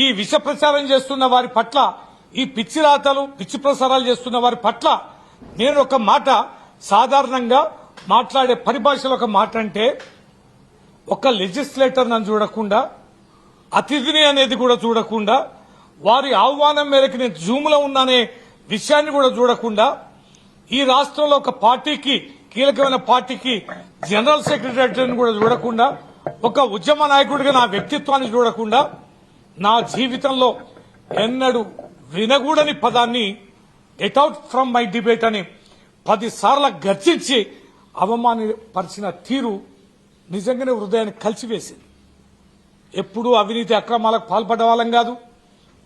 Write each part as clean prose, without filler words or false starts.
ఈ విష ప్రచారం చేస్తున్న వారి పట్ల, ఈ పిచ్చి రాతలు పిచ్చి ప్రసారాలు చేస్తున్న వారి పట్ల నేను ఒక మాట సాధారణంగా మాట్లాడే పరిభాషలో ఒక మాట అంటే, ఒక లెజిస్లేటర్ నన్ను చూడకుండా, అతిథిని అనేది కూడా చూడకుండా, వారి ఆహ్వానం మేరకు నేను జూమ్లో ఉన్నానే విషయాన్ని కూడా చూడకుండా, ఈ రాష్ట్రంలో ఒక పార్టీకి, కీలకమైన పార్టీకి జనరల్ సెక్రటరీని కూడా చూడకుండా, ఒక ఉద్యమ నాయకుడిగా నా వ్యక్తిత్వాన్ని చూడకుండా, నా జీవితంలో ఎన్నడూ వినగూడని పదాన్ని get out from my debate అని 10 సార్లు గర్జించి అవమానపరిచిన తీరు నిజంగానే హృదయాన్ని కలిసివేసింది. ఎప్పుడూ అవినీతి అక్రమాలకు పాల్పడ్డ వాళ్ళం కాదు.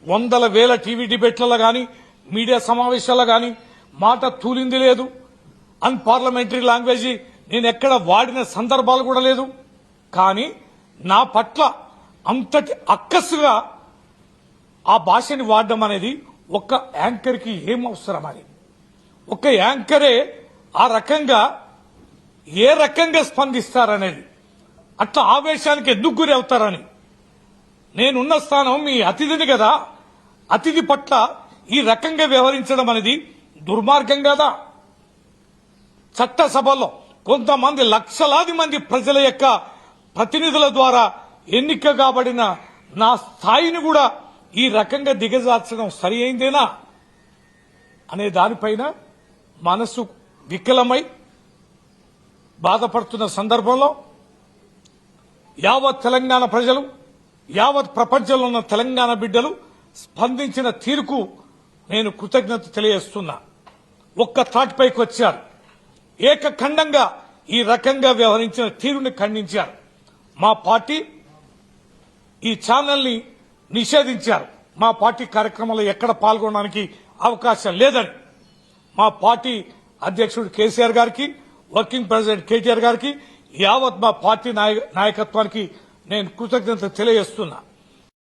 వందల వేల టీవీ డిబేట్లలో గాని, మీడియా సమావేశాల్లో గాని మాట తూలింది లేదు. అన్పార్లమెంటరీ లాంగ్వేజ్ నేను ఎక్కడ వాడిన సందర్భాలు కూడా లేదు. కానీ నా పట్ల అంతటి అక్కసుగా ఆ భాషని వాడడం అనేది ఒక్క యాంకర్కి ఏం అవసరమని, ఒక యాంకరే ఆ రకంగా ఏ రకంగా స్పందిస్తారనేది, అట్లా ఆవేశానికి ఎందుకు గురి అవుతారని. నేనున్న స్థానం మీ అతిథిని కదా, అతిథి పట్ల ఈ రకంగా వ్యవహరించడం అనేది దుర్మార్గం కదా. చట్టసభలో కొంతమంది లక్షలాది మంది ప్రజల యొక్క ప్రతినిధుల ద్వారా ఎన్నిక కాబడిన నా స్థాయిని కూడా ఈ రకంగా దిగజార్చడం సరి అయిందేనా అనే దానిపైన మనసు వికలమై బాధపడుతున్న సందర్భంలో యావత్ తెలంగాణ ప్రజలు, యావత్ ప్రపంచంలో ఉన్న తెలంగాణ బిడ్డలు స్పందించిన తీరుకు నేను కృతజ్ఞత తెలియజేస్తున్నా. ఒక్క తాటిపైకి వచ్చారు, ఏకఖండంగా ఈ రకంగా వ్యవహరించిన తీరుని ఖండించారు. మా పార్టీ ఈ ఛానల్ని నిషేధించారు. మా పార్టీ కార్యక్రమంలో ఎక్కడ పాల్గొనడానికి అవకాశం లేదని మా పార్టీ అధ్యక్షుడు కేసీఆర్ గారికి, వర్కింగ్ ప్రెసిడెంట్ కేటీఆర్ గారికి, యావత్ మా పార్టీ నాయకత్వానికి నేను కృతజ్ఞత తెలియజేస్తున్నా.